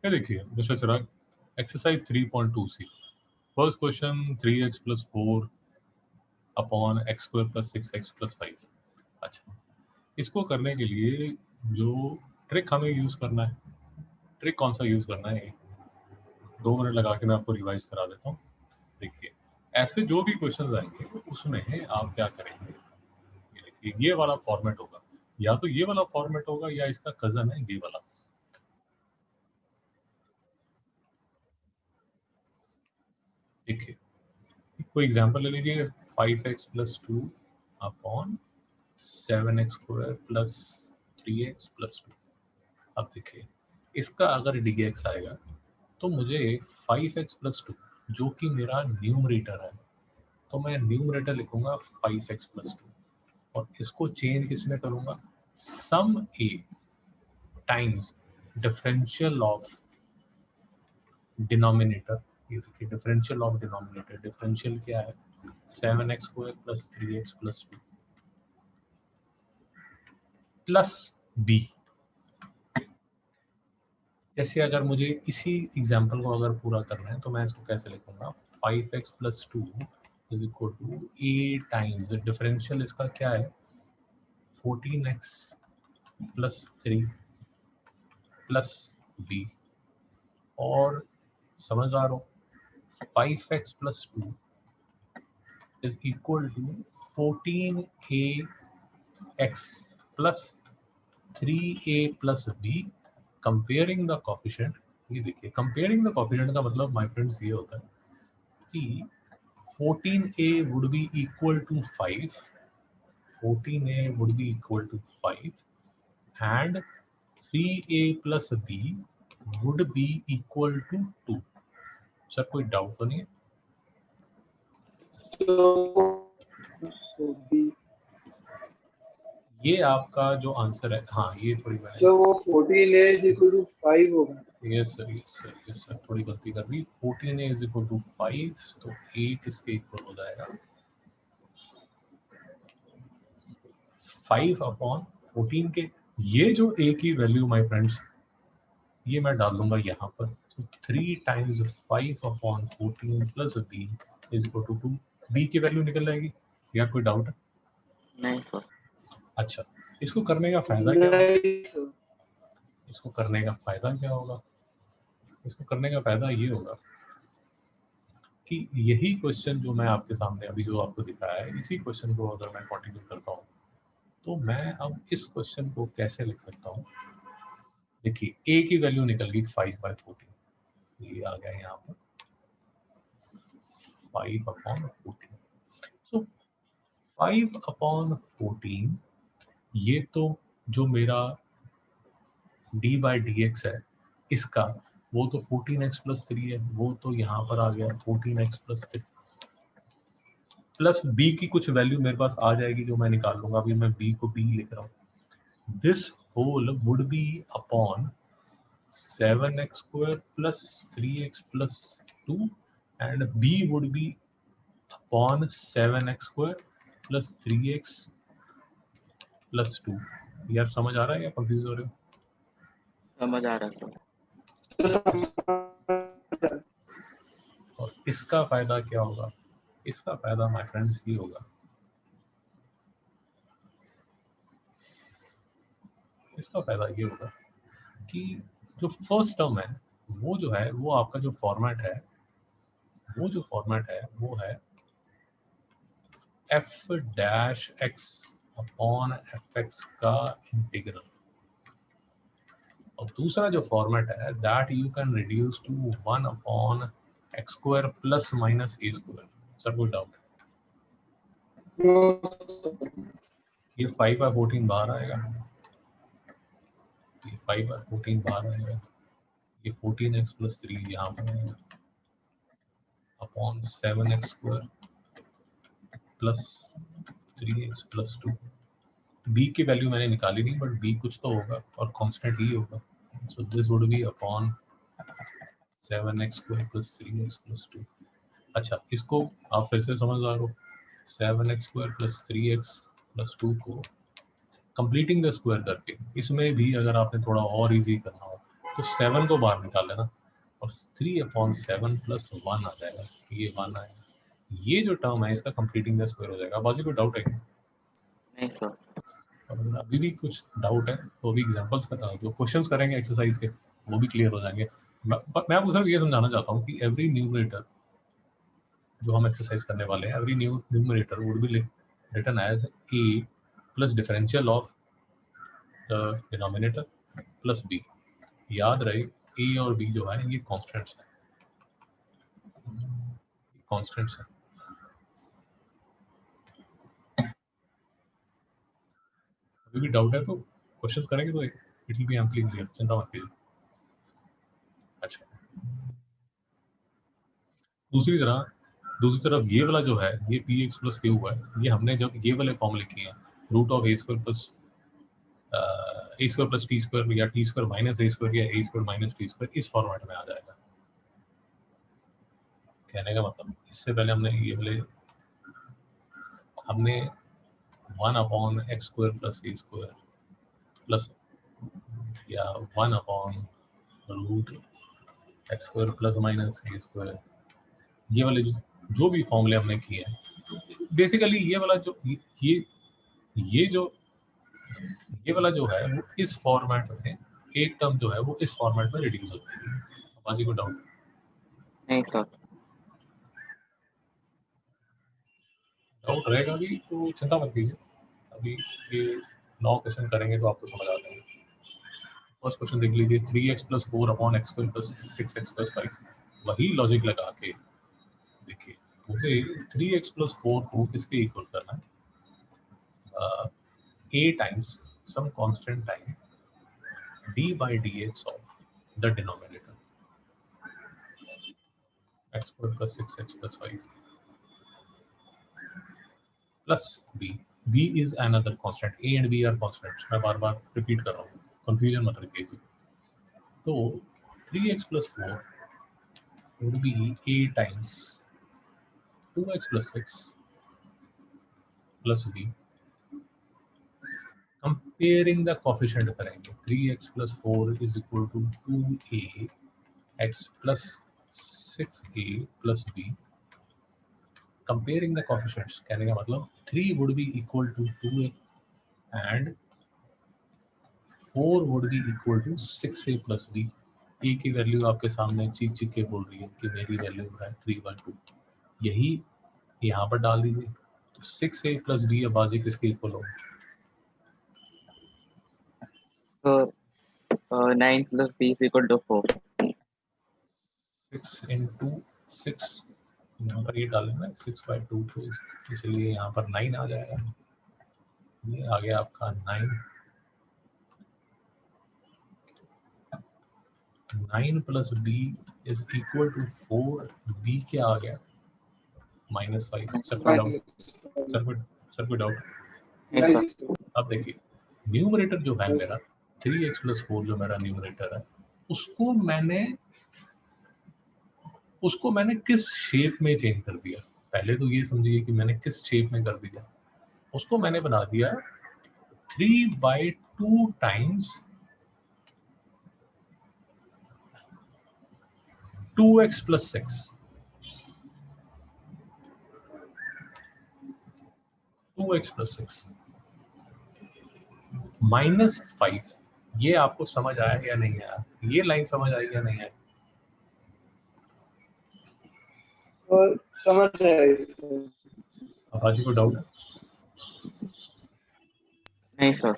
ये देखिए mister Chirag, exercise 3.2 C, first question 3x plus 4 upon x square plus 6x plus 5। अच्छा, इसको करने के लिए जो ट्रिक हमें यूज करना है, ट्रिक कौन सा यूज करना है, 2 मिनट लगा के मैं आपको रिवाइज करा देता हूँ। देखिए, ऐसे जो भी क्वेश्चंस आएंगे उसमें आप क्या करेंगे, ये देखिए ये वाला फॉर्मेट होगा, या तो ये वाला फॉर्मेट होगा या इसका कजन है ये वाला। देखिए कोई एग्जांपल ले लीजिए, 5x plus 2 upon 7x square plus 3x plus 2। अब देखिए इसका अगर dx आएगा तो मुझे 5x प्लस 2 जो कि मेरा न्यूमरेटर है, तो मैं न्यूमरेटर लिखूंगा 5x प्लस 2 और इसको चेंज किसमें करूंगा, सम a times differential of denominator. ये देखिए डिफरेंशियल ऑफ डिनोमिनेटर, डिफरेंशियल क्या है, 7x square plus 3x plus 2 plus b। जैसे अगर मुझे इसी एग्जांपल को अगर पूरा करना है तो मैं इसको कैसे लिखूंगा, 5x plus 2 is equal to a times differential इसका क्या है, 14x प्लस 3 प्लस b। और समझ आ रहा हो, 5x plus 2 is equal to 14ax plus 3a plus b comparing the coefficient। ये देखिए comparing the coefficient का मतलब माय फ्रेंड्स ये होता है कि 14a would be equal to 5, 14a would be equal to 5 and 3a plus b would be equal to 2। Sir कोई doubt तो नहीं है? ये आपका जो आंसर है, हाँ ये थोड़ी मैंने, जो वो 14a is equal to 5 होगा। Yes sir, yes sir, yes sir, थोड़ी गलती कर दी। 14a इज इक्वल टू 5, तो 8 इसके इक्वल हो जाएगा 5 अपॉन 14 के। ये जो a की वैल्यू माय फ्रेंड्स, ये मैं डाल दूंगा यहाँ पर, तो 3 times 5 upon 14 plus b is equal to 2। b की वैल्यू निकल जाएगी, या कोई डाउट है? नहीं सर। अच्छा, इसको करने का फायदा क्या होगा, नहीं सर। इसको करने का फायदा क्या होगा, इसको करने का फायदा ये होगा कि यही क्वेश्चन जो मैं आपके सामने अभी जो आपको दिखाया है, इसी क्वेश्चन को अगर मैं कंटिन्यू करता हूँ तो मैं अब इस क्वेश्चन को कैसे लिख सकता हूँ। देखिए a की वैल्यू निकल गई 5/14, ये आ गया यहाँ पर 5/14। सो 5/14 ये तो जो मेरा d/dx है इसका, वो तो 14x प्लस 3 है, वो तो यहाँ पर आ गया 14x प्लस 3 प्लस b की कुछ वैल्यू मेरे पास आ जाएगी जो मैं निकाल लूंगा। अभी मैं b को b लिख रहा हूँ। This whole would be upon 7x square plus 3x plus 2 and b would be upon 7x square plus 3x plus 2। यार समझ आ रहा है या कंफ्यूज हो रहे हो? समझ आ रहा सर। इस, और इसका फायदा क्या होगा, इसका फायदा माय फ्रेंड्स ये होगा, इसका फायदा ये होगा कि जो फर्स्ट टर्म है वो जो है, वो आपका जो फॉर्मेट है, वो जो फॉर्मेट है वो है f dash x upon f x का इंटीग्रल, और दूसरा जो फॉर्मेट है that you can reduce to 1 upon x square plus minus A square. Sir कोई डाउट है? ये 5/14 बाहर आएगा, ये 5/14 बाहर आएगा, ये 14x प्लस 3 यहाँ पर आएगा upon 7x square plus 3x plus 2। b की वैल्यू मैंने निकाली नहीं, बट b कुछ तो होगा और कांस्टेंट ही होगा, so this would be upon 7x square plus 3x plus 2। अच्छा, इसको आप फिर से समझदार हो, 7x square plus 3x plus 2 को कंप्लीटिंग द स्क्वायर करके, इसमें भी अगर आपने थोड़ा और इजी करना हो तो 7 को बाहर निकाल लेना और 3/7 + 1 आ जाएगा, ये 1 आएगा। ये जो टर्म है इसका कंप्लीटिंग द स्क्वायर हो जाएगा। बाजू कोई डाउट है क्या? नहीं सर। और अभी भी कुछ डाउट है तो अभी एग्जांपल्स का जो क्वेश्चंस करेंगे एक्सरसाइज के वो भी क्लियर हो जाएंगे। मैं आपको सिर्फ ये समझाना चाहता हूँ कि एवरी न्यूमरेटर जो हम एक्सरसाइज करने वाले हैं, every numerator would be written as a plus differential of the denominator plus b। याद रहे a और b जो है ये कांस्टेंट्स हैं, कांस्टेंट्स हैं। अभी भी डाउट है तो क्वेश्चंस करेंगे तो it will be amply clear, चिंता मत कीजिए। अच्छा, दूसरी तरफ ये वाला जो है ये px प्लस q है, ये हमने जब ये वाले फॉर्म लिखे हैं √a² प्लस t² या t² माइनस a² या a² माइनस t², इस फॉर्मेट में आ जाएगा। कहने का मतलब इससे पहले हमने 1/x² प्लस a² प्लस या 1/√x² प्लस माइनस a², ये वाले जो भी फॉर्मूले हमने किए हैं, बेसिकली ये वाला जो ये वाला जो है वो इस फॉर्मेट में, एक टर्म जो है वो इस फॉर्मेट में रिड्यूस होती है। बाजी को डाउट? नहीं सर। डाउट रहेगा भी तो चिंता मत कीजिए, अभी ये 9 क्वेश्चन करेंगे तो आपको समझ आ जाएगा। फर्स्ट क्वेश्चन देख लीजिए, 3x + 4/x² + 6x + 5। वही लॉजिक लगा के देखिए, मुझे 3x + 4 को किसके इक्वल करना है, a times some constant time d/dx of the denominator x² + 6x + 5 plus b is another constant, a and b are constants। मैं बार बार रिपीट कर रहा हूँ, कंफ्यूजन मत रखिए। तो 3x + 4 would be a times 2x + 6 plus b। Comparing the coefficient करेंगे, 3x + 4 is equal to 2ax plus 6a plus b। comparing the coefficients, कहने का मतलब 3 would be equal to 2a and 4 would be equal to 6a plus b। a की value आपके सामने चीख चीख के बोल रही है कि मेरी वैल्यू है 3/2, यही यहाँ पर डाल दीजिए। तो 6a plus b अब बाजी किसके इक्वल होगा? तो 9 + b = 4। 6 into 6 यहाँ पर ये डालेंगे 6/2, तो इसलिए यहाँ पर 9 आ जाएगा। ये आ गया आपका 9 plus b is equal to 4। b क्या आ गया? -5। सर कोई डाउट? अब देखिए, न्यूमरेटर जो है मेरा 3x + 4 जो मेरा न्यूमरेटर है, उसको मैंने किस शेप में चेंज कर दिया। पहले तो ये समझिए कि मैंने किस शेप में कर दिया, उसको मैंने बना दिया 3/2 टाइम्स 2x + 6। 2x + 6 -5। ये आपको समझ आया या नहीं आया? ये लाइन समझ आई या नहीं आई? और समझ आए। बाजी को डाउट? नहीं सर।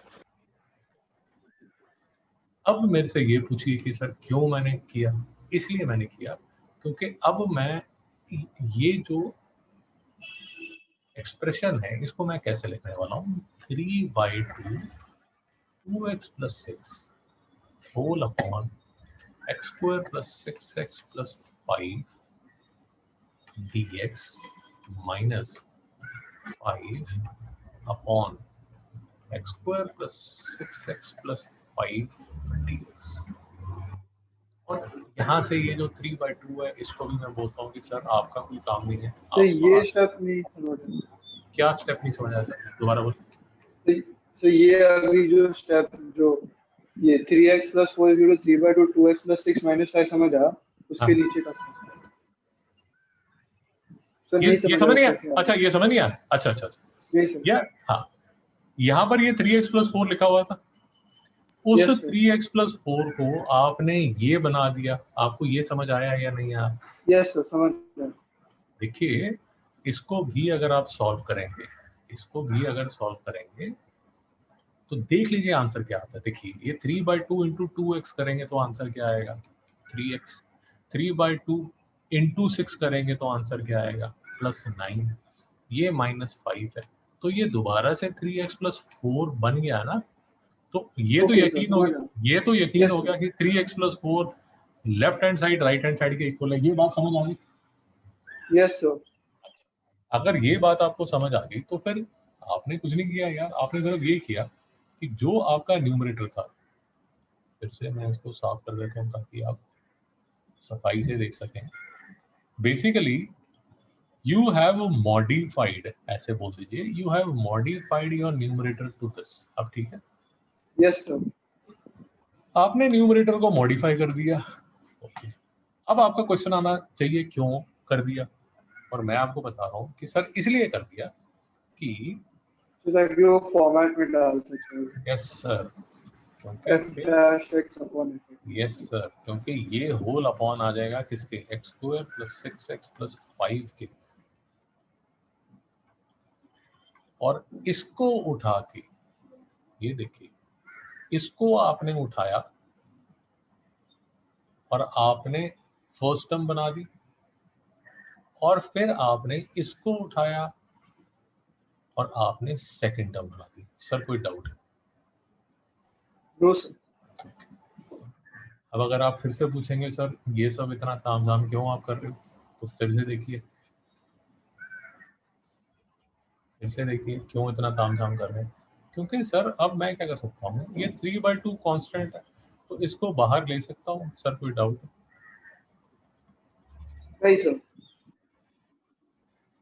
अब मेरे से ये पूछिए कि सर क्यों मैंने किया? इसलिए मैंने किया क्योंकि अब मैं ये जो एक्सप्रेशन है इसको मैं कैसे लिखने वाला हूँ, 3/2 2x + 6 whole upon x² + 6x + 5 dx minus 5 upon x² + 6x + 5 dx। और यहाँ से ये जो 3/2 है इसको भी मैं बोलता हूँ कि सर आपका कोई काम नहीं है। तो ये स्टेप नहीं समझ क्या स्टेप नहीं समझ आया सर? दोबारा बोल। तो ये अभी जो स्टेप जो ये 3x plus 4 is equal to 3/2 2x plus 6 minus 5 समझ आ उसके हाँ। नीचे का सर ये नहीं समझ समझ नहीं आया आया? अच्छा, ये समझ नहीं आया? अच्छा अच्छा अच्छा, नहीं सर या हाँ, यहाँ पर ये 3x plus 4 लिखा हुआ था, उस Yes, sir. 3x plus 4 को आपने ये बना दिया। आपको ये समझ आया या नहीं आया? यस सर समझ गया देखिए, इसको भी अगर आप सॉल्व करेंगे, इसको भी अगर सॉल्व करेंगे तो देख लीजिए आंसर क्या आता है। देखिए, ये 3/2 इंटू 2x करेंगे तो आंसर क्या आएगा? 3x। 3/2 इंटू 6 करेंगे तो आंसर क्या आएगा? +9। ये -5 है, तो ये दोबारा से 3x plus 4 बन गया ना। तो ये तो Okay, यकीन sir, हो समझ गया, आया। ये तो यकीन Yes, हो sir. गया कि 3x plus 4 left hand side right hand side के इक्वल है। ये बात समझ आ गई? Yes, sir. अगर ये बात आपको समझ आ गई तो फिर आपने कुछ नहीं किया यार, आपने सिर्फ ये किया कि जो आपका न्यूमरेटर था, फिर से मैं इसको साफ कर देता हूँ ताकि आप सफाई से देख सकें। बेसिकली यू हैव मॉडिफाइड, ऐसे बोल दीजिए, you have modified your numerator to this. अब ठीक है, Yes, sir. आपने न्यूमरेटर को मॉडिफाई कर दिया। ओके, अब आपका क्वेश्चन आना चाहिए क्यों कर दिया, और मैं आपको बता रहा हूँ कि सर इसलिए कर दिया कि So that वो format में डाल सकते हैं यस सर, f क्योंकि dash x upon f. Yes sir, क्योंकि ये होल अपॉन आ जाएगा किसके? x² + 6x + 5 के। और इसको उठा के, ये देखिए, इसको आपने उठाया और आपने फर्स्ट टर्म बना दी, और फिर आपने इसको उठाया और आपने सेकंड टर्म बना दी। सर कोई डाउट है? No, sir. अब अगर आप फिर से पूछेंगे सर ये सब इतना तामझाम क्यों आप कर रहे हो, तो फिर से देखिए, फिर से देखिए क्यों इतना तामझाम कर रहे हैं। क्योंकि सर अब मैं क्या कर सकता हूँ, ये 3/2 कांस्टेंट है तो इसको बाहर ले सकता हूँ। सर कोई डाउट है? नहीं sir.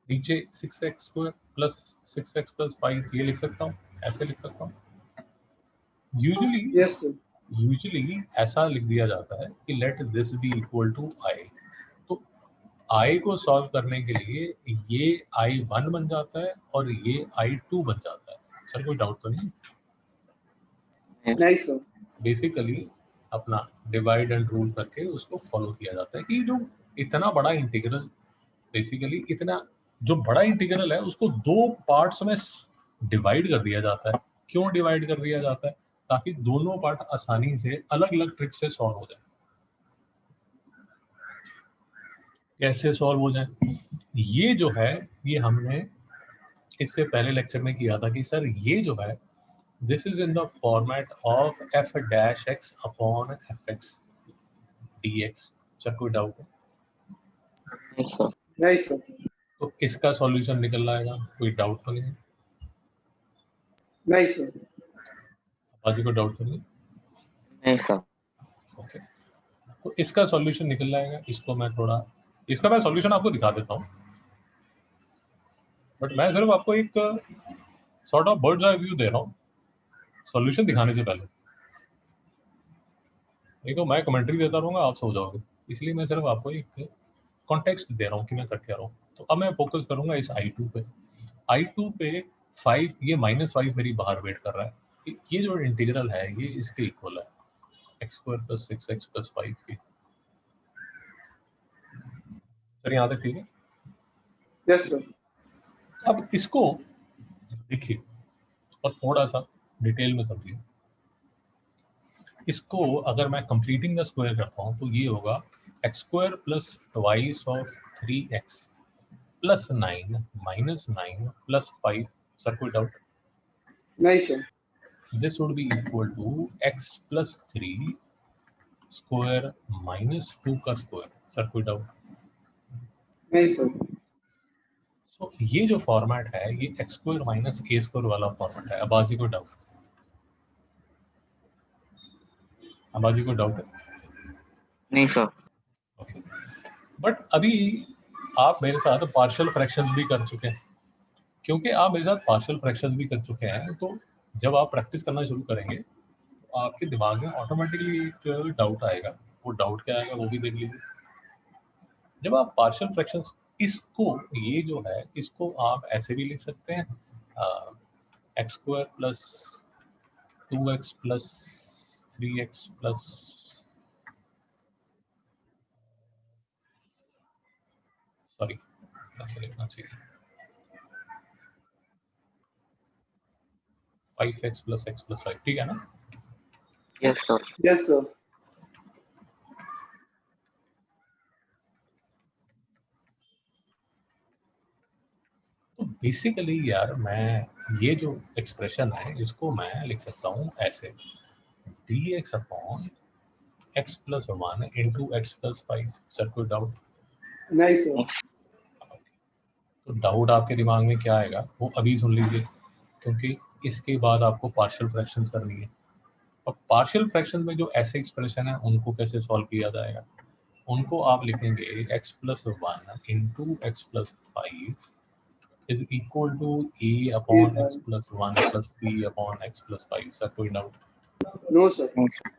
नीचे 6x² + 6x + 5 ये लिख सकता हूँ, ऐसे लिख सकता हूँ। Yes, sir. यूजुअली ऐसा लिख दिया जाता है कि let this be equal to I. तो आई को सॉल्व करने के लिए ये I1 बन जाता है और ये I2 बन जाता है। सर कोई डाउट तो नहीं? नहीं sir. बेसिकली अपना डिवाइड एंड रूल करके उसको फॉलो किया जाता है कि जो इतना बड़ा इंटीग्रल, बेसिकली इतना जो बड़ा इंटीग्रल है उसको दो पार्ट्स में डिवाइड कर दिया जाता है। क्यों डिवाइड कर दिया जाता है? ताकि दोनों पार्ट आसानी से अलग अलग ट्रिक से सॉल्व हो जाए। कैसे सॉल्व हो जाए? ये जो है, ये हमने इससे पहले लेक्चर में किया था कि सर ये जो है, this is in the format of f' upon fx dx। Sir कोई डाउट है? नहीं सर। नहीं sir. तो इसका सॉल्यूशन निकल आएगा, कोई डाउट तो नहीं है? नहीं sir. बाजी को डाउट तो नहीं? नहीं सर। ओके, तो इसका सॉल्यूशन निकल आएगा। इसको मैं थोड़ा, इसका मैं सॉल्यूशन आपको दिखा देता हूँ, बट मैं सिर्फ आपको एक sort of bird's eye view दे रहा हूँ सॉल्यूशन दिखाने से पहले। नहीं तो मैं कमेंट्री देता रहूँगा, आप सो जाओगे, इसलिए मैं सिर्फ आपको एक कॉन्टेक्स्ट दे रहा हूँ कि मैं कर क्या रहा हूँ। तो अब मैं फोकस करूंगा इस I2 पे। I2 पे 5, ये -5 मेरी बाहर वेट कर रहा है। ये जो इंटीग्रल है ये इसके इक्वल है, x² + 6x + 5 के। सर यहाँ तक ठीक है? Yes, sir. अब इसको देखिए और थोड़ा सा डिटेल में समझिए। इसको अगर मैं कंप्लीटिंग द स्क्वायर करता हूँ तो ये होगा x² + twice of 3x + 9 -9 + 5। Sir कोई डाउट? नहीं sir. This would be equal to x + 3 square -2 का स्क्वायर। सर कोई डाउट? नहीं sir. सो ये जो फॉर्मेट है ये x² - a² वाला फॉर्मेट है। अबाजी को डाउट? अबाजी को डाउट है? नहीं सर। ओके, बट अभी आप मेरे साथ पार्शियल फ्रैक्शंस भी कर चुके हैं। क्योंकि आप मेरे साथ पार्शियल फ्रैक्शंस भी कर चुके हैं तो जब आप प्रैक्टिस करना शुरू करेंगे आपके दिमाग में ऑटोमेटिकली एक डाउट आएगा, वो डाउट क्या आएगा वो भी देख लीजिए। जब आप पार्शियल फ्रैक्शंस, इसको, ये जो है इसको आप ऐसे भी लिख सकते हैं, x square plus 2x plus 3x plus, sorry ऐसे लिखना चाहिए 5x प्लस x प्लस 5, ठीक है ना? Yes, sir. Yes sir. तो बेसिकली यार मैं ये जो एक्सप्रेशन है इसको मैं लिख सकता हूँ ऐसे, dx upon x plus 1 into x plus 5। Sir कोई डाउट? नहीं सर। तो डाउट आपके दिमाग में क्या आएगा वो अभी सुन लीजिए, क्योंकि इसके बाद आपको पार्शियल फ्रैक्शंस करनी है। और पार्शियल फ्रैक्शन में जो ऐसे एक्सप्रेशन है उनको कैसे सॉल्व किया जाएगा, उनको आप लिखेंगे x plus 1 into x plus 5 is equal to a upon x plus 1 plus b upon x plus 5। Sir कोई doubt? No sir. No, sir.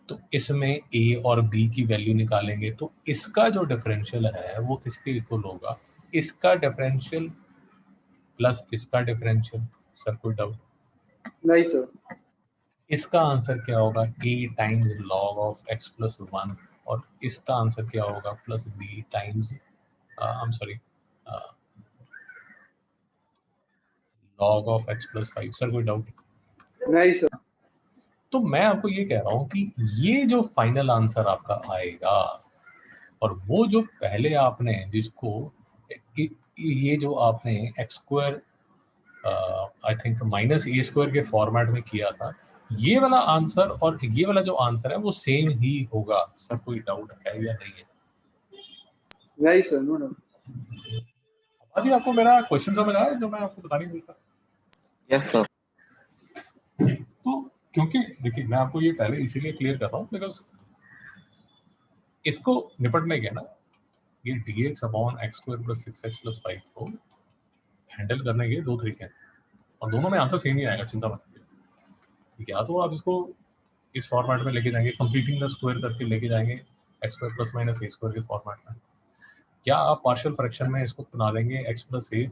तो इसमें a और b की वैल्यू निकालेंगे तो इसका जो डिफरेंशियल है वो किसके इक्वल होगा, इसका डिफरेंशियल प्लस इसका डिफरेंशियल। सर कोई डाउट? नहीं सर। इसका आंसर क्या होगा, a times log of x plus 1, और इसका आंसर क्या होगा, plus b times I am sorry log of x plus 5। Sir कोई डाउट? नहीं सर। तो मैं आपको ये कह रहा हूँ कि ये जो फाइनल आंसर आपका आएगा, और वो जो पहले आपने जिसको ये जो आपने x square I think minus A square के फॉर्मेट में किया था, ये वाला आंसर और ये वाला जो आंसर है वो सेम ही होगा। सर कोई डाउट है या नहीं है? नहीं सर। No doubt. हाँ जी, आपको मेरा क्वेश्चन समझ आया जो मैं आपको बता नहीं मिलता? Yes, sir. तो क्योंकि देखिए मैं आपको ये पहले इसीलिए क्लियर कर रहा हूँ बिकॉज इसको निपटने के ना, ये dx upon x square plus 6x plus 5 को हैंडल करने के दो तरीके हैं, और दोनों में आंसर सेम ही आएगा, चिंता मत करिए। ठीक है, या तो आप इसको इस फॉर्मेट में लेके जाएंगे, कंप्लीटिंग द स्क्वायर करके लेके जाएंगे एक्स स्क्वायर प्लस माइनस ए स्क्वायर के फॉर्मेट में, या आप पार्शियल फ्रैक्शन में इसको बना देंगे एक्स प्लस ए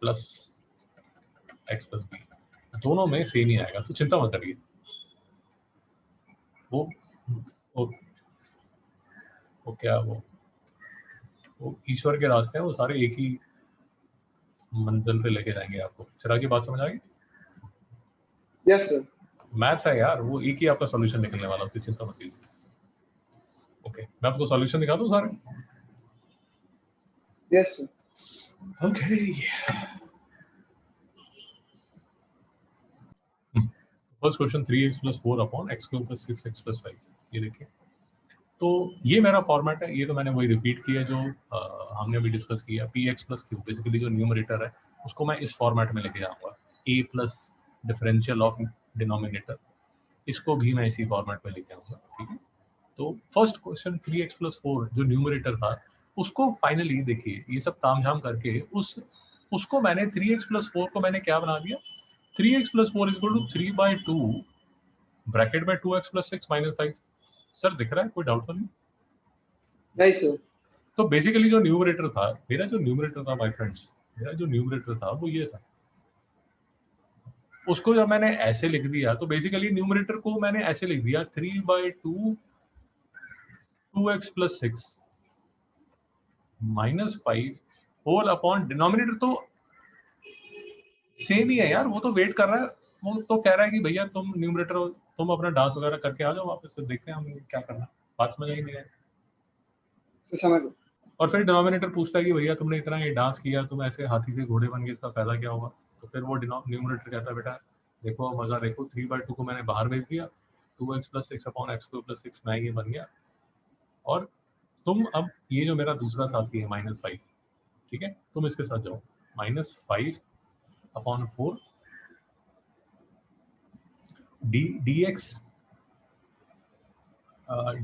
प्लस एक्स प्लस बी, दोनों में सेम ही आएगा, तो चिंता मत करिए। वो वो, वो क्या वो ईश्वर के रास्ते हैं, वो सारे एक ही मंजिल पे लेके जाएंगे आपको। चिराग की बात समझ आ गई? Yes sir. मैथ्स है यार, वो एक ही आपका सॉल्यूशन निकलने वाला, उसकी चिंता मत कीजिए। ओके, मैं आपको सॉल्यूशन दिखा दूं सारे? Yes sir. Okay, first question 3x plus 4 upon x cube plus 6x plus 5। ये देखिए, तो ये मेरा फॉर्मेट है, ये तो मैंने वही रिपीट किया जो हमने अभी डिस्कस किया। px प्लस क्यू, बेसिकली जो न्यूमरेटर है उसको मैं इस फॉर्मेट में लेके जाऊंगा, a plus differential of denominator, इसको भी मैं इसी फॉर्मेट में लेके आऊंगा। ठीक है, तो फर्स्ट क्वेश्चन 3x प्लस 4 जो न्यूमरेटर था उसको फाइनली देखिए, ये सब तामझाम करके उसको मैंने 3x प्लस 4 को मैंने क्या बना दिया, 3x plus 4 is equal to 3/2 bracket में 2x प्लस 6 माइनस 5। सर दिख रहा है, कोई डाउट तो नहीं? नहीं सर। तो बेसिकली जो न्यूमरेटर था, मेरा जो न्यूमरेटर था माय फ्रेंड्स, मेरा जो न्यूमरेटर था वो ये था, उसको जब मैंने ऐसे लिख दिया तो बेसिकली न्यूमरेटर को मैंने ऐसे लिख दिया 3/2 2x plus 6 minus 5 whole upon denominator तो सेम ही है यार, वो तो वेट कर रहा है, वो तो कह रहा है कि भैया तुम न्यूमरेटर, तुम अपना डांस वगैरह करके आ जाओ वापस, से देखते हैं हम क्या करना। बात समझ आई नहीं है? तो समझ लो। और फिर डिनोमिनेटर पूछता है कि भैया तुमने इतना ये डांस किया, तुम ऐसे हाथी से घोड़े बन गए, इसका फायदा क्या होगा? तो फिर वो न्यूमरेटर कहता है बेटा देखो मजा देखो, 3/2 को मैंने बाहर भेज दिया, 2x plus 6 upon x cube plus 6 मैं ये बन गया, और तुम अब ये जो मेरा दूसरा साथी है -5, ठीक है, तुम इसके साथ जाओ, -5 upon 4 dx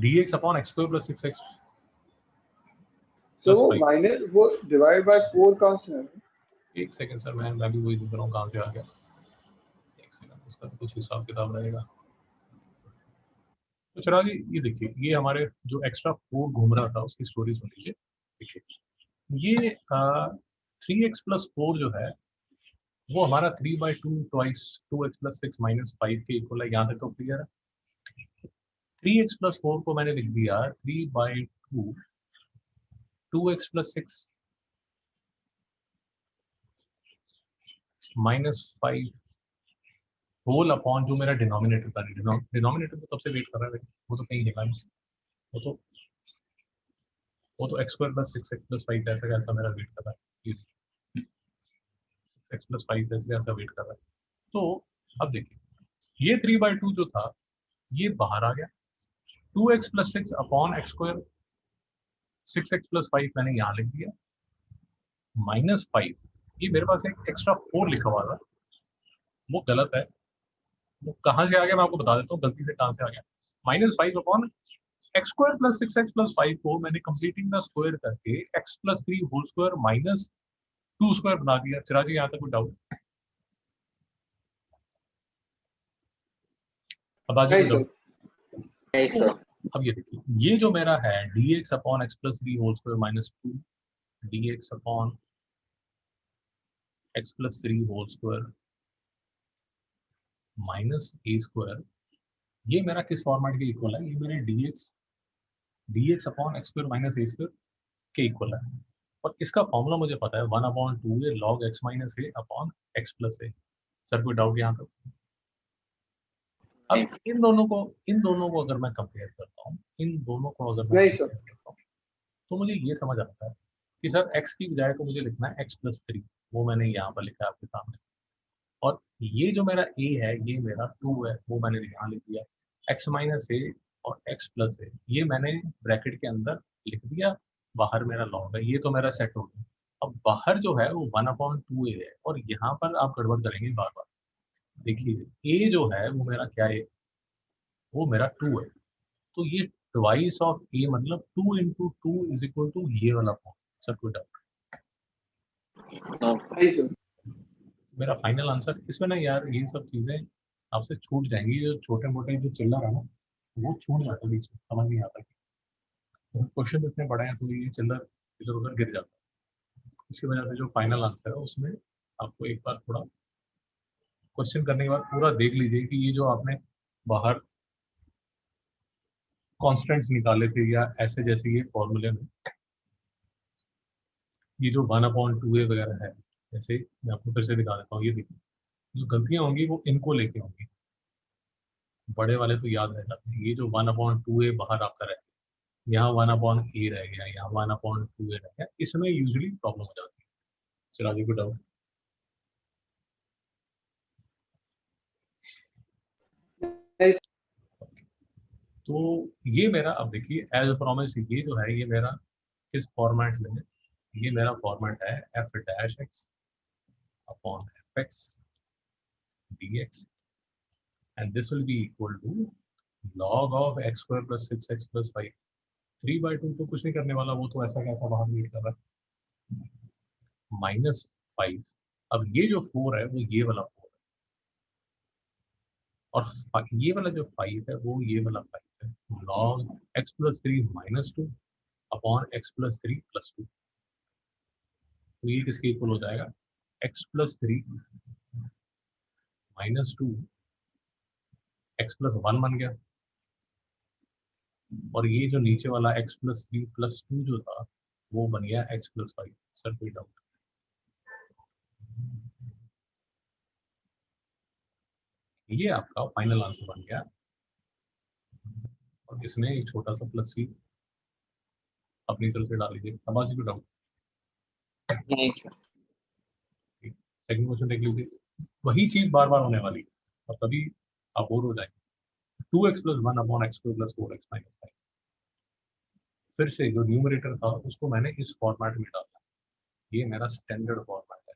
dx upon x cube plus 6x तो प्लस वो 5। माइनस वो डिवाइड बाय 4 कहाँ से है? एक सेकंड सर, मैं भी वही देख रहा हूँ कहाँ से आ गया, एक इसका कुछ हिसाब किताब रहेगा। तो चला जी, ये देखिए, ये हमारे जो एक्स्ट्रा 4 घूम रहा था उसकी स्टोरी सुन लीजिए। देखिए ये 3x+4 जो है वो हमारा 3/2 ट्वाइस 2x+6 - 5 के इक्वल है। यहाँ तक तो क्लियर है। 3x+4 को मैंने लिख दिया 3/2 2x+6 - 5 होल अपॉन जो मेरा डिनोमिनेटर था। डिनोमिनेटर तो तब से वेट कर रहा है, वो तो कहीं लिखा नहीं, वो तो x² + 6x+5 जैसा कैसा मेरा वेट कर रहा है, 6x+5 जैसे कैसा वेट कर रहा है। तो अब देखिए ये 3/2 जो था ये बाहर आ गया, 2x+6 अपॉन x², 6x+5 मैंने यहाँ लिख दिया, -5 ये मेरे पास एक एक्स्ट्रा 4 लिखा हुआ था, वो गलत है। वो कहाँ से आ गया मैं आपको बता देता हूँ गलती से कहाँ से आ गया। -5 अपॉन x² + 6x+5 को मैंने कंप्लीटिंग द स्क्वायर करके x+3 होल स्क्वायर -2² बना दिया। चिराग जी यहाँ तक कोई डाउट? अब आज नहीं कोई सर। डाउट? नहीं सर। अब ये देखिए, ये जो मेरा है dx upon x+3 whole square -2 dx upon x+3 whole square -a², ये मेरा किस फॉर्मेट के इक्वल है? ये मेरे dx अपॉन x² - a² के इक्वल है। और इसका फॉर्मूला मुझे पता है 1/2a log x - a upon x+a। Sir कोई डाउट यहाँ तक? अब इन दोनों को अगर मैं कंपेयर करता हूँ, नहीं सर। तो मुझे ये समझ आता है कि सर x की बजाय तो मुझे लिखना है x+3, वो मैंने यहाँ पर लिखा है आपके सामने। और ये जो मेरा a है ये मेरा 2 है, वो मैंने यहाँ लिख दिया। x - a और x+a ये मैंने ब्रैकेट के अंदर लिख दिया, बाहर मेरा लॉग है, ये तो मेरा सेट हो गया। अब बाहर जो है वो 1/2a है, और यहाँ पर आप गड़बड़ करेंगे बार बार। देखिए a जो है वो मेरा क्या है, वो मेरा 2 है, तो ये ट्वाइस ऑफ a मतलब 2 × 2 = ये वाला फॉर्म। सर कोई डाउट? नहीं सर। मेरा फाइनल आंसर इसमें ना यार, ये सब चीजें आपसे छूट जाएंगी, जो छोटे मोटे जो चिल्लर है ना वो छूट जाते हैं, बीच में समझ नहीं आता। क्वेश्चन इतने बड़े हैं तो ये चिल्लर इधर उधर गिर जाता है। इसकी वजह से जो फाइनल आंसर है उसमें आपको एक बार थोड़ा क्वेश्चन करने के बाद पूरा देख लीजिए कि ये जो आपने बाहर कॉन्स्टेंट्स निकाले थे या ऐसे जैसे ये फॉर्मूले में ये जो 1/2a वगैरह है, जैसे मैं आपको फिर से दिखा देता हूँ। ये देखिए, जो गलतियां होंगी वो इनको लेके होंगी, बड़े वाले तो याद रह जाते हैं। ये जो 1/2a बाहर आपका रह गया, यहाँ 1/a रह गया, यहाँ 1/2a रह गया, इसमें यूजुअली प्रॉब्लम हो जाती है। चलो आगे को डाउट? नहीं तो ये मेरा, अब देखिए एज प्रॉमिस, ये जो है ये मेरा किस फॉर्मेट में है? ये मेरा फॉर्मेट है f' upon fx dx, and this will be equal to log of x² + 6x+5। 3/2 तो कुछ नहीं करने वाला, वो तो ऐसा कैसा बाहर मीट कर रहा है, -5। अब ये जो 4 है वो ये वाला 4 है, और ये वाला जो 5 है वो ये वाला 5 है। log x+3 - 2 अपॉन x+3 + 2, तो ये किसके इक्वल हो जाएगा? x+3 - 2 x+1 बन गया, और ये जो नीचे वाला x+3 + 2 जो था वो बन गया x+5। सर कोई डाउट? ये आपका फाइनल आंसर बन गया, और इसमें एक छोटा सा +c अपनी तरफ से डाल लीजिए। अब आज कोई डाउट? नहीं सर। सेकंड क्वेश्चन देख लीजिए, वही चीज बार बार होने वाली है, और तभी आप बोर हो जाएंगे। 2x+1 upon x² + 4x - 5। फिर से जो न्यूमरेटर था उसको मैंने इस फॉर्मेट में डाला, ये मेरा स्टैंडर्ड फॉर्मेट है।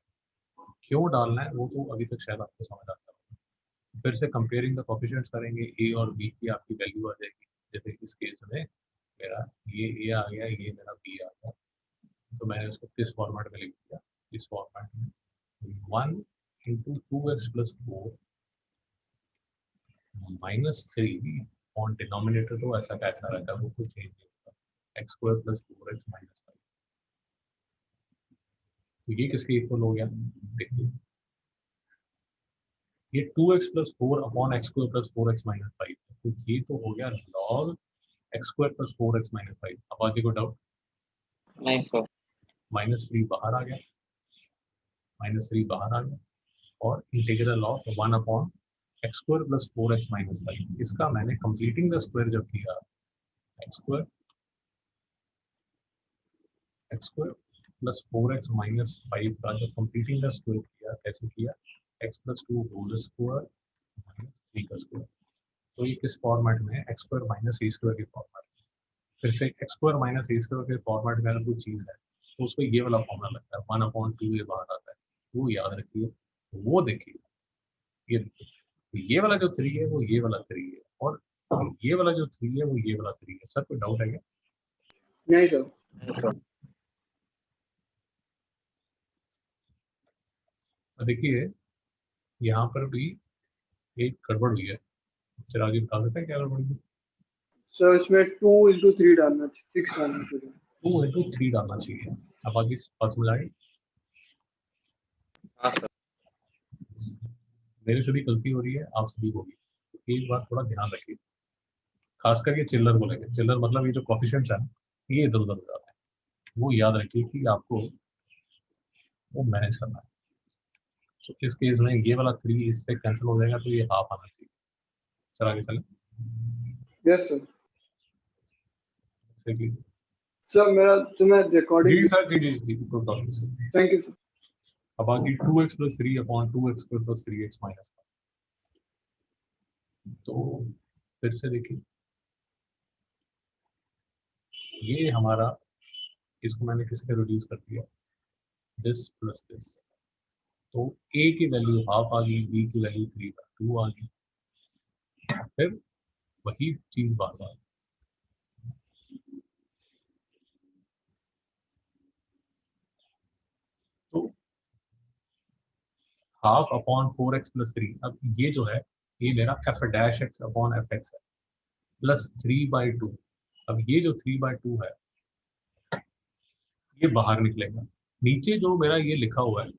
क्यों डालना है वो तो अभी तक शायद आपको समझ आता है। फिर से कंपेयरिंग द कोएफिशिएंट्स करेंगे, a और b की आपकी वैल्यू आ जाएगी। जैसे इस केस में मेरा ये a आ गया, ये मेरा b आ गया, तो मैंने उसको किस फॉर्मेट में लिख दिया? इस फॉर्मेट में 1 × 2x + 4 -3 ऑन डिनोमिनेटर तो ऐसा कैसा रहता है, वो कुछ चेंज नहीं होता, x square plus 4x minus 5। तो ये किसके इक्वल हो गया, देखिए ये 2x plus 4 upon x square plus 4x minus 5, तो ये तो हो गया log x square plus 4x minus 5। अब आगे को डाउट, नहीं सर। -3 बाहर आ गया, -3 बाहर आ गया, और integral of 1 upon x square plus 4x minus 5। इसका मैंने कंप्लीटिंग द स्क्वायर जब किया, x square plus 4x minus 5 का जब कंप्लीटिंग द स्क्वायर किया, कैसे किया, x plus 2 whole square minus 3 का स्क्वायर। तो ये किस फॉर्मेट में है, एक्स स्क्वायर माइनस ए स्क्वायर के फॉर्मेट में। फिर से एक्स स्क्वायर माइनस ए स्क्वायर के फॉर्मेट में अगर कोई चीज़ है तो उसको ये वाला फॉर्मूला लगता है, 1/2 ये बाहर आता है, वो याद रखिए। वो देखिए, ये देखिए, तो ये वाला जो 3 है वो ये वाला 3 है, और ये वाला जो 3 है वो ये वाला 3 है। सर कोई डाउट है क्या? नहीं सर। नहीं सर। देखिए यहाँ पर भी एक गड़बड़ हुई है, चिराग जी बता देते हैं क्या गड़बड़ हुई है? सर इसमें 2 × 3 डालना, 6 डालना चाहिए। 2 × 3 डालना चाहिए। अब आज इस बात समझ आई, हाँ सर। मेरे से भी गलती हो रही है, आप सभी होगी, तो एक बार थोड़ा ध्यान रखिए, खास करके चिल्लर को लेकर। चिल्लर मतलब ये जो कॉफिशिएंट्स है ये इधर उधर हो जाते हैं, वो याद रखिए कि आपको वो मैनेज करना है। तो इस केस में ये वाला 3 इससे कैंसिल हो जाएगा, तो ये हाफ आना चाहिए। चला आगे चले, यस सर। जैसे कि सर मेरा तो मैं रिकॉर्डिंग। जी सर, जी कोई प्रॉब्लम नहीं। Thank you sir. अब आगे 2x plus 3 upon 2x plus 3x minus 1। तो फिर से देखिए, ये हमारा, इसको मैंने किसके रिड्यूस कर दिया, दिस प्लस दिस। तो a की वैल्यू हाफ आ गई, b की वैल्यू 3/2 आ गई, फिर वही चीज बार बार। तो हाफ अपॉन 4x प्लस 3, अब ये जो है ये मेरा f dash x upon f x है, प्लस 3/2। अब ये जो 3/2 है ये बाहर निकलेगा, नीचे जो मेरा ये लिखा हुआ है,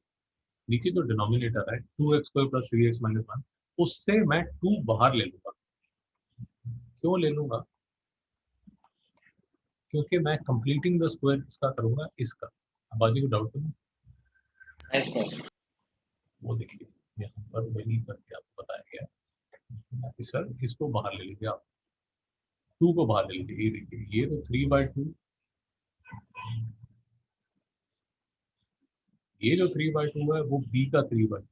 नीचे जो डिनोमिनेटर है 2x square plus 3x minus 1, उससे मैं 2 बाहर ले लूंगा। क्यों ले लूंगा, क्योंकि मैं कंप्लीटिंग द स्क्वायर इसका करूंगा, इसका। अब बाकी को डाउट करूँ, नहीं सर। वो देखिए यहाँ पर वही करके आपको बताया गया है कि सर इसको बाहर ले लीजिए आप, 2 को बाहर ले लीजिए। ये देखिए, ये तो 3/2, ये जो 3/2 है वो b का 3/2,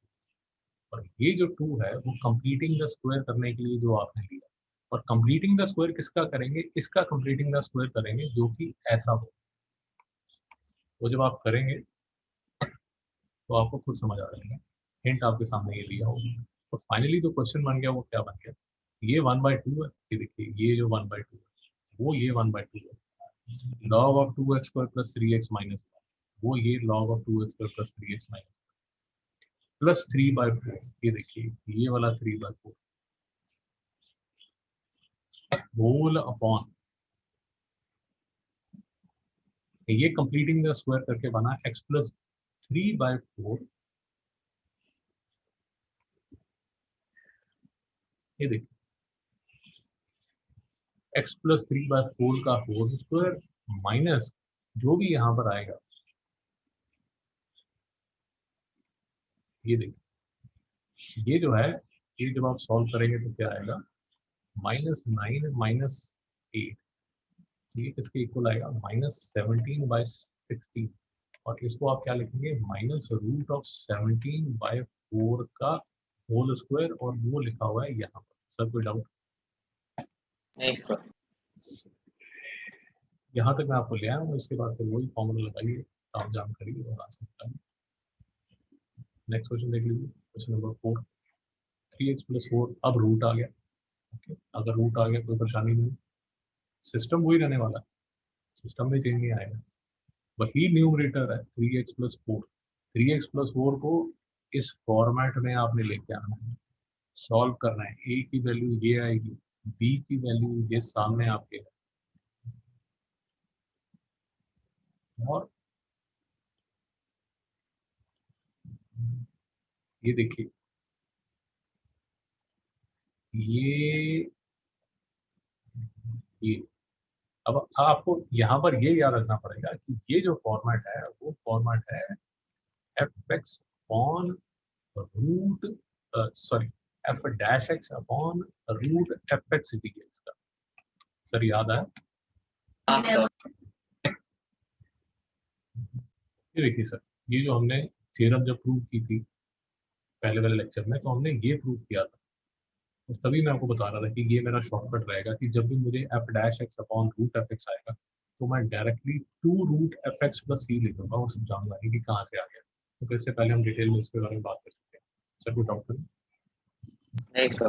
और ये जो 2 है वो कंप्लीटिंग द स्क्वायर करने के लिए जो आपने लिया। और कंप्लीटिंग द स्क्वायर किसका करेंगे, इसका कंप्लीटिंग द स्क्वायर करेंगे, जो कि ऐसा हो। वो जब आप करेंगे तो आपको खुद समझ आ जाएगा, हिंट आपके सामने ये दिया होगा। और फाइनली जो क्वेश्चन बन गया वो क्या बन गया, ये 1/2 है, ये देखिए ये जो 1/2 है वो ये 1/2 है, log of 2x square plus 3x minus, वो ये log of 2x square plus 3x minus plus 3/4। ये देखिए ये वाला 3/4 होल अपॉन, ये कंप्लीटिंग द स्क्वायर करके बना x प्लस 3/4। ये देखिए x प्लस 3/4 का होल स्क्वायर माइनस जो भी यहाँ पर आएगा, ये देखिए ये जो है, ये जब आप सॉल्व करेंगे तो क्या आएगा, -9 -8, ये किसके इक्वल आएगा, -17/16। और इसको आप क्या लिखेंगे, -√17/4 का होल स्क्वायर, और वो लिखा हुआ है यहाँ पर। सर कोई डाउट? नहीं सर। यहाँ तक मैं आपको ले आया हूँ, इसके बाद फिर वही फॉर्मूला लगाइए, काम जाम करिए और आंसर बताइए। नेक्स्ट क्वेश्चन देख लीजिए, क्वेश्चन नंबर 4। 3x प्लस 4, अब रूट आ गया। ओके, अगर रूट आ गया कोई परेशानी नहीं, सिस्टम वही रहने वाला है, सिस्टम में चेंज नहीं आएगा, वही न्यूमरेटर है 3x प्लस 4। 3x प्लस 4 को इस फॉर्मेट में आपने लेके आना है, सॉल्व कर रहे हैं, ए की वैल्यू ये आएगी, बी की वैल्यू ये सामने आपके है, और ये देखिए ये ये अब आपको यहाँ पर ये याद रखना पड़ेगा कि ये जो फॉर्मेट है वो फॉर्मेट है f x upon root, sorry, f dash x upon root F x d x का। सर याद है? हाँ सर। ये देखिए सर, ये जो हमने थ्योरम जब प्रूव की थी पहले वाले लेक्चर में, तो हमने ये प्रूव किया था, तो तभी मैं आपको बता रहा था कि ये मेरा शॉर्टकट रहेगा कि जब भी मुझे F dash x upon root F x आएगा तो मैं directly two root F x plus C लिखूंगा और समझाऊंगा कि कहाँ से आ गया। तो इससे पहले हम डिटेल में इसके बारे में बात कर चुके हैं। सर कोई डाउट करें? नहीं सर।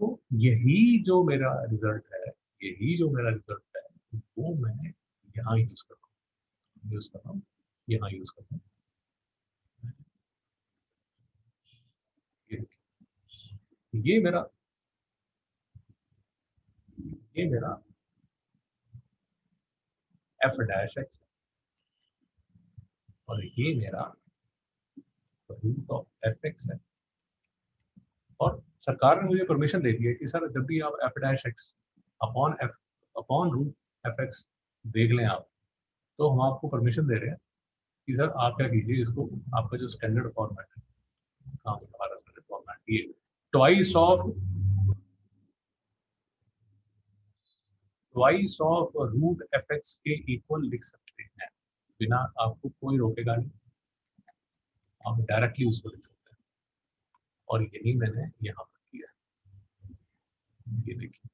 तो यही जो मेरा रिजल्ट है, यही जो मेरा रिजल्ट है, वो मैं यहाँ यूज करता हूँ, यहाँ यूज करता हूँ। ये मेरा एफ डैश एक्स और ये मेरा रूट ऑफ एफ एक्स है। और सरकार ने मुझे परमिशन दे दी है कि सर जब भी आप f dash x upon root F x देख लें आप, तो हम आपको परमिशन दे रहे हैं कि सर आप क्या कीजिए, इसको आपका जो स्टैंडर्ड फॉर्मेट है, हाँ हमारा स्टैंडर्ड फॉर्मेट ये twice of root F x के इक्वल लिख सकते हैं, बिना आपको कोई रोकेगा नहीं, आप डायरेक्टली उसको लिख सकते हैं। और यही मैंने यहाँ पर किया, ये देखिए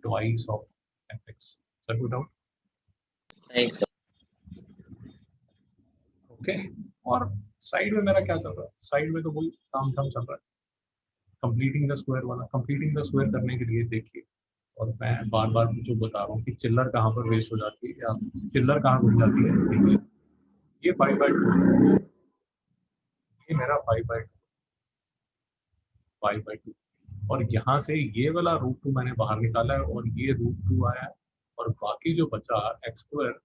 twice of F x. Sir कोई डाउट? नहीं सर। ओके। और साइड में मेरा क्या चल रहा है? साइड में तो वही काम धाम चल रहा है, कंप्लीटिंग द स्क्वायर वाला। कंप्लीटिंग द स्क्वायर करने के लिए देखिए, और मैं बार बार जो बता रहा हूँ कि चिल्लर कहाँ पर वेस्ट हो जाती है या चिल्लर कहाँ घुस जाती है। देखिए ये 5/2, ये मेरा 5/2 और यहाँ से ये वाला √2 मैंने बाहर निकाला है और ये √2 आया है, और बाकी जो बचा एक्स स्क्वायर,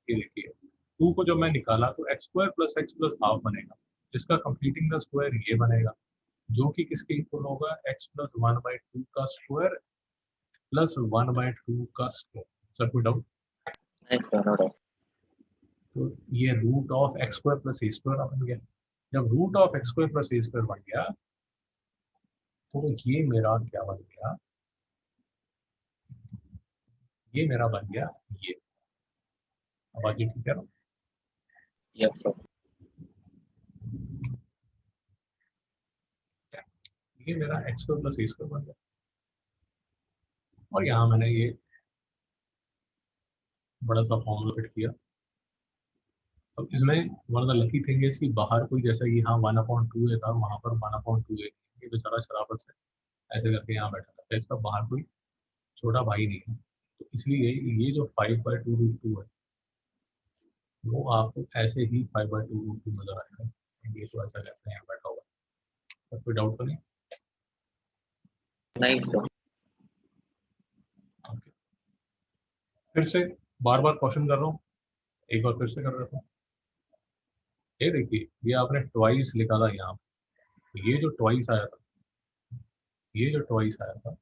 ये देखिए 2 को जब मैं निकाला तो x square plus x plus half बनेगा, जिसका कंप्लीटिंग द स्क्वायर ये बनेगा, जो कि किसके इक्वल होगा, एक्स प्लस 1/2 का स्क्वायर प्लस 1/2 का स्क्वायर। सर कोई डाउट? नहीं सर, नो डाउट। तो ये root of x square plus a square बन गया। जब root of x square plus a square बन गया तो ये मेरा क्या बन गया, ये मेरा बन गया ये। अब आगे ठीक है ना? Yes sir. ये मेरा x square plus a square बन गया, और यहाँ मैंने ये बड़ा सा फॉर्मूला फिट किया। अब इसमें one of the lucky thing is कि बाहर कोई जैसा कि यहाँ 1/2 था, वहाँ पर 1/2 ये बेचारा शराफत से ऐसे करके यहाँ बैठा था, तो इसका बाहर कोई छोटा भाई नहीं है, तो इसलिए ये जो 5/2 है वो आपको ऐसे ही 5/2 नजर आएगा। ये तो ऐसा कहते हैं यहाँ बैठा हुआ है, कोई डाउट तो नहीं? नहीं सर। ओके, फिर से बार बार क्वेश्चन कर रहा हूँ, एक बार फिर से कर रहा हूँ। ये देखिए ये आपने ट्वाइस लिखा था यहाँ, ये जो ट्वाइस आया था, ये जो ट्वाइस आया था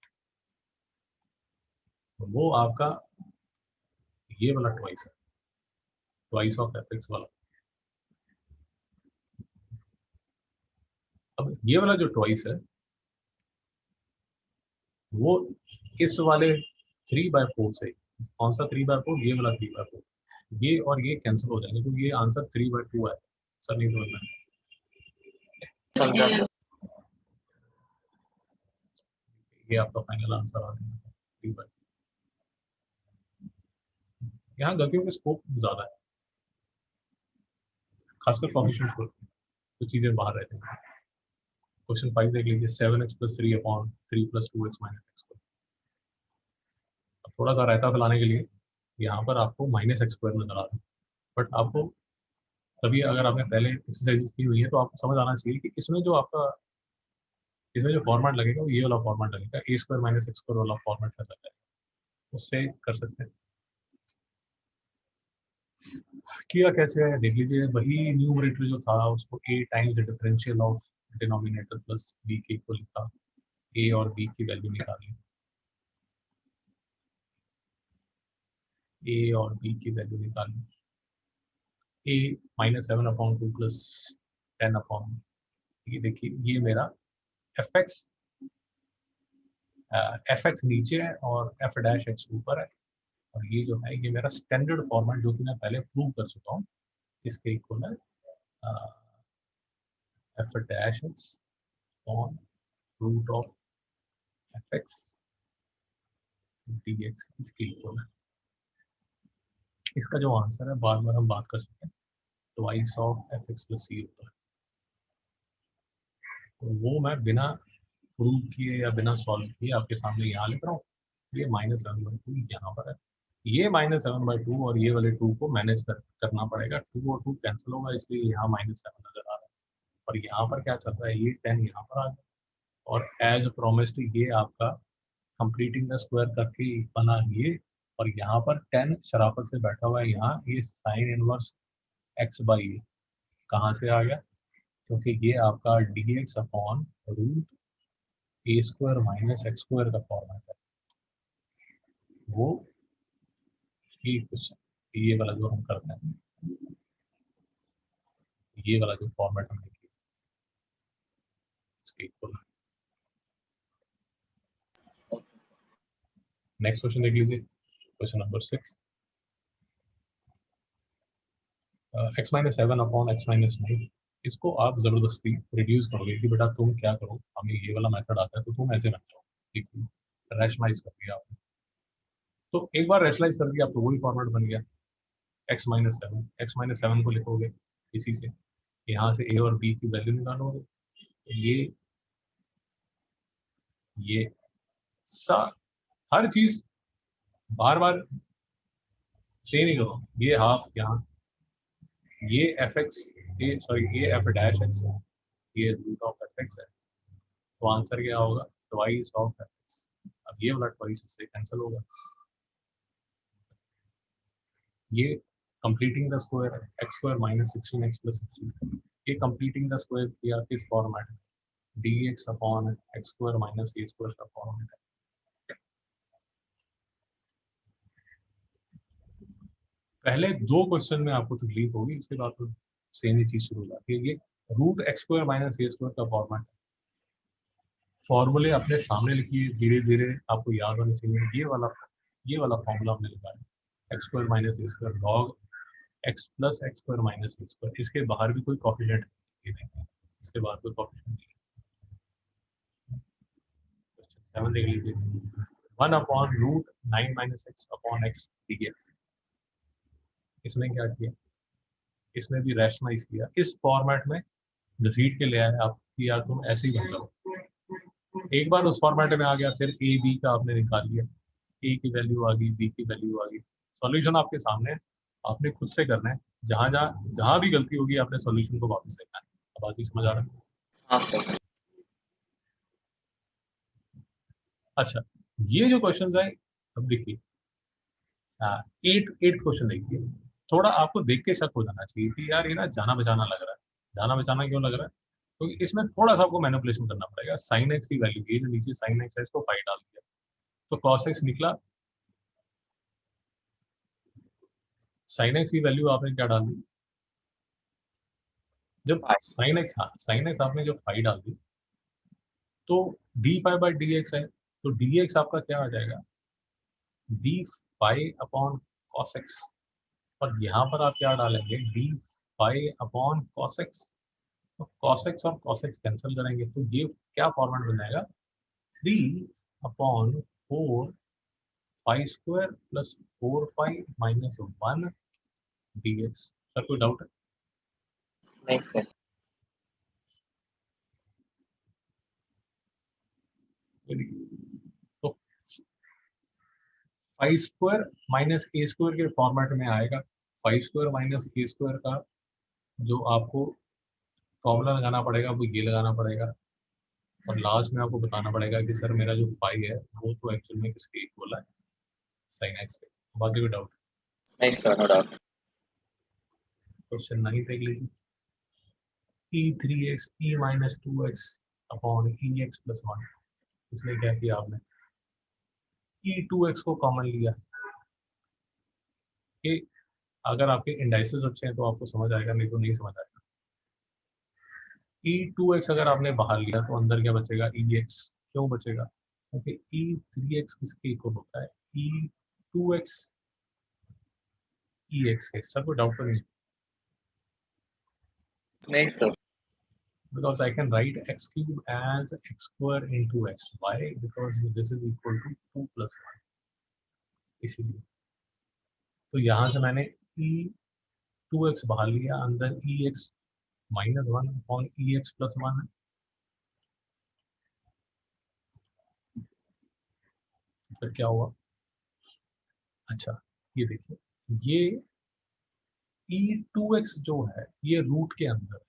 वो आपका ये वाला ट्वाइस है, ट्वाइस ऑफ एफ एक्स वाला। अब ये वाला जो ट्वाइस है वो इस वाले 3/4 से, कौन सा 3/4, ये वाला 3/4, ये और ये कैंसिल हो जाएंगे, तो ये आंसर 3/2 है। सर नहीं समझना, समझा सर। ये आपका फाइनल आंसर आ जाएगा 3/2। यहाँ गलतियों के स्कोप ज्यादा है, खासकर कोफिशिएंट को, तो चीजें बाहर रहती हैं। क्वेश्चन 5 देख लीजिए, 7x + 3/3 + 2x - x²। अब थोड़ा सा रायता फैलाने के लिए यहाँ पर आपको -x² नजर आ रहा है, बट आपको तभी, अगर आपने पहले एक्सरसाइज की हुई है तो आपको समझ आना चाहिए कि इसमें जो आपका इसमें जो फॉर्मेट लगेगा वो ये वाला फॉर्मेट लगेगा, ए स्क्वायर माइनस एक्स स्क्वायर वाला फॉर्मेट लग जाएगा, उससे कर सकते हैं। किया कैसे है देख लीजिए, वही न्यूमरेटर जो था उसको A times the differential of denominator plus B के इक्वल लिखा, ए और बी की वैल्यू निकाली, ए और बी की वैल्यू निकाली, ए -7/2 प्लस 10/, ये देखिए ये मेरा एफ एक्स नीचे है और एफ डैश एक्स ऊपर है, और ये जो है ये मेरा स्टैंडर्ड फॉर्मेट जो कि मैं पहले प्रूव कर चुका हूँ, इसके इक्वल है f dash x on root of F x d x, इसके इक्वल है। इसका जो आंसर है बार बार हम बात कर सकते हैं, twice of F x plus C होता है, तो वो मैं बिना प्रूव किए या बिना सॉल्व किए आपके सामने यहाँ लिख रहा हूँ। ये -7/2 यहाँ पर है, ये -7/2 और ये वाले 2 को मैनेज करना पड़ेगा, 2 और 2 कैंसिल होगा, इसलिए यहाँ -7 नजर आ रहा है, और यहाँ पर क्या चल रहा है, ये 10 यहाँ पर आ गया, और एज प्रोमिस्ड ये आपका कंप्लीटिंग द स्क्वायर करके बना ये, और यहाँ पर 10 शराफत से बैठा हुआ है, यहाँ ये साइन इनवर्स एक्स बाई कहाँ से आ गया, क्योंकि ये आपका डी एक्स अपॉन रूट ए स्क्वायर माइनस एक्स स्क्वायर का फॉर्मेट है, वो ये कुछ ये वाला जो हम करते हैं, ये वाला जो फॉर्मेट हम लिखिए इसके इक्वल। नेक्स्ट क्वेश्चन देख लीजिए, क्वेश्चन नंबर 6, x-7/x-9, इसको आप जबरदस्ती रिड्यूस करोगे कि बेटा तुम क्या करो, हमें ये वाला मेथड आता है तो तुम ऐसे बन जाओ, ठीक है, रैशनलाइज कर दिया आपने, तो एक बार रैशनलाइज कर दिया आप तो वही फॉर्मेट बन गया, x-7 को लिखोगे इसी से, यहाँ से ए और बी की वैल्यू निकालोगे, ये हर चीज बार बार सेम ही करो, ये हाफ यहाँ, ये एफ एक्स, ये एफ डैश एक्स है, ये रूट ऑफ एफ एक्स है, तो आंसर क्या होगा, ट्वाइस ऑफ एफ एक्स। अब ये वाला ट्वाइस इससे कैंसिल होगा, ये कंप्लीटिंग द स्क्वायर है, x square minus 16x plus 16, ये कंप्लीटिंग द स्क्वायर किया किस फॉर्मेट में, D x upon x square minus ए स्क्वायर का फॉर्मेट है। पहले 2 क्वेश्चन में आपको तकलीफ होगी, इसके बाद तो सेम ही चीज शुरू हो जाती है, ये रूट एक्स स्क्वायर माइनस ए स्क्वायर का फॉर्मेट, फॉर्मूले अपने सामने लिखिए, धीरे धीरे आपको याद होने चाहिए, ये वाला फॉर्मूला हमने लिखा है एक्स स्क्वायर माइनस ए square log x plus x square minus ए स्क्वायर, इसके बाहर भी कोई कोफिशिएंट नहीं, इसके बाहर कोई कोफिशिएंट नहीं। 7 देख लीजिए, 1/√9 minus x upon x d x, इसमें क्या किया, इसमें भी रैशनलाइज किया, इस फॉर्मेट में घसीट के ले आए आप कि यार तुम ऐसे ही बन जाओ, एक बार उस फॉर्मेट में आ गया, फिर ए बी का आपने निकाल लिया, ए की वैल्यू आ गई, बी की वैल्यू आ गई, सॉल्यूशन आपके सामने, आपने खुद से करना है, जहां जहां जहां भी गलती होगी आपने सॉल्यूशन को वापस देखना है। अब बात ही समझ आ रहा है? हाँ सर। अच्छा, ये जो क्वेश्चन है, अब देखिए, एट क्वेश्चन देखिए, थोड़ा आपको देख के शक हो जाना चाहिए कि यार ये ना जाना बचाना लग रहा है, जाना बचाना क्यों लग रहा है, क्योंकि तो इसमें थोड़ा सा आपको मैनिपुलेशन करना पड़ेगा, साइन एक्स की वैल्यू, ये जो नीचे साइन एक्स है इसको फाइव डाल दिया, तो कॉस एक्स निकला, साइन एक्स की वैल्यू आपने क्या डाल दी, जब साइन एक्स आपने जब फाइव डाल दी, तो D five by D x है, तो डी एक्स आपका क्या आ जाएगा, D five upon cos x, और यहाँ पर आप क्या डालेंगे, D five upon cos x, तो कॉस एक्स और कॉस एक्स कैंसिल करेंगे, तो ये क्या फॉर्मेट बन जाएगा, 3/4 five square plus 4 minus 1 D x. Sir कोई डाउट है? नहीं सर। तो 5 स्क्वायर माइनस ए स्क्वायर के फॉर्मेट में आएगा, 5 स्क्वायर माइनस ए स्क्वायर का जो आपको फॉर्मूला लगाना पड़ेगा वो ये लगाना पड़ेगा, और लास्ट में आपको बताना पड़ेगा कि सर मेरा जो फाई है वो तो एक्चुअल में किसके इक्वल है, साइन एक्स के। बाकी कोई डाउट? नहीं सर, नो डाउट। क्वेश्चन 9 देख लीजिए। e3x e minus 2x upon ex plus 1, इसमें क्या किया आपने, e2x को कॉमन लिया। कि अगर आपके इंडाइसेस अच्छे हैं तो आपको समझ आएगा, नहीं तो नहीं समझ आएगा। e2x अगर आपने बाहर लिया तो अंदर क्या बचेगा, ex। क्यों बचेगा, क्योंकि e3x किसके इक्वल होता है, e2x ex के। सर कोई डाउट तो नहीं? नहीं sir. Because I can write x cube as x square into x. Why? Because this is equal to 2 plus 1, इसीलिए। तो यहाँ से मैंने e2x बाहर लिया, अंदर ex minus 1 upon ex plus 1 है। फिर क्या हुआ, अच्छा ये देखिए, ये e2x जो है ये रूट के अंदर है,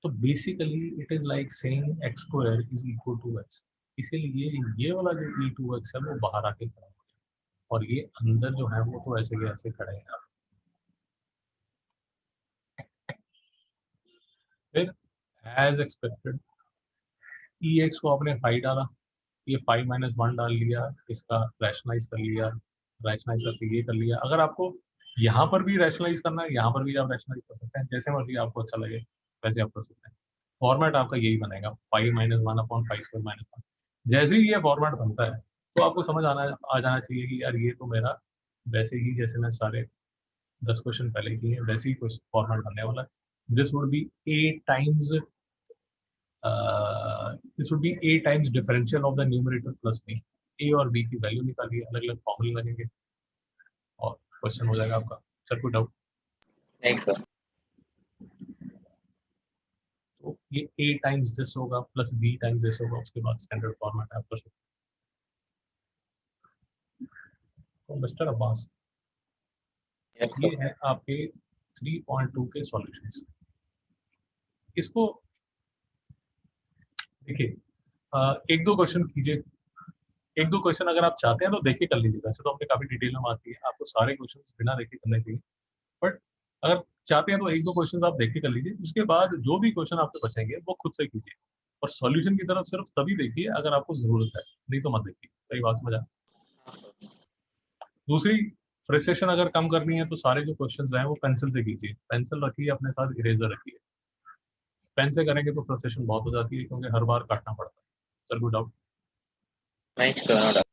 तो basically it is like saying x square is equal to x। इसीलिए ये वाला जो e2x है वो बाहर आके खड़ा हो गया, और ये अंदर जो है वो तो ऐसे के ऐसे खड़े हैं। फिर एज एक्सपेक्टेड ex को आपने 5 डाला, ये 5 माइनस 1 डाल लिया, इसका रैशनलाइज कर लिया, रैशनलाइज करके ये कर लिया। अगर आपको यहाँ पर भी रैशनलाइज करना है, यहाँ पर भी आप रैशनलाइज कर सकते हैं, जैसे मर्जी आपको अच्छा लगे वैसे आप कर सकते हैं। फॉर्मेट आपका यही बनेगा, 5 माइनस 1 अपॉन 5 स्क्वायर माइनस 1। जैसे ही ये फॉर्मेट बनता है तो आपको समझ आ जाना चाहिए कि यार ये तो मेरा वैसे ही, जैसे मैं सारे 10 क्वेश्चन पहले किए हैं वैसे ही फॉर्मेट बनने वाला है। This would be a times this would be a times differential of the numerator plus b। a और b की वैल्यू निकालिए, अलग अलग फॉर्मूले लगेंगे और क्वेश्चन हो जाएगा आपका। सर कोई डाउट? नहीं सर। तो ये a टाइम्स दिस होगा प्लस b टाइम्स दिस होगा, उसके बाद स्टैंडर्ड फॉर्मेट आप कर सकते हैं। तो मिस्टर अब्बास, यस ये सर। है आपके 3.2 के सॉल्यूशंस। इसको देखिए, एक दो क्वेश्चन कीजिए, एक दो क्वेश्चन अगर आप चाहते हैं तो देख के कर लीजिए। वैसे तो हमने काफी डिटेल में बात की है, आपको सारे क्वेश्चन बिना देखे करने चाहिए, बट अगर चाहते हैं तो एक दो क्वेश्चन आप देख के कर लीजिए। उसके बाद जो भी क्वेश्चन आपसे बचेंगे वो खुद से कीजिए, और सॉल्यूशन की तरफ सिर्फ तभी देखिए अगर आपको जरूरत है, नहीं तो मत देखिए। सही बात समझा? दूसरी, फ्रस्ट्रेशन अगर कम करनी है तो सारे जो क्वेश्चन हैं वो पेंसिल से कीजिए। पेंसिल रखिए अपने साथ, इरेजर रखिए। पेन से करेंगे तो फ्रस्ट्रेशन बहुत हो जाती है, क्योंकि हर बार काटना पड़ता है। सर कोई डाउट? नहीं सर, नो डाउट।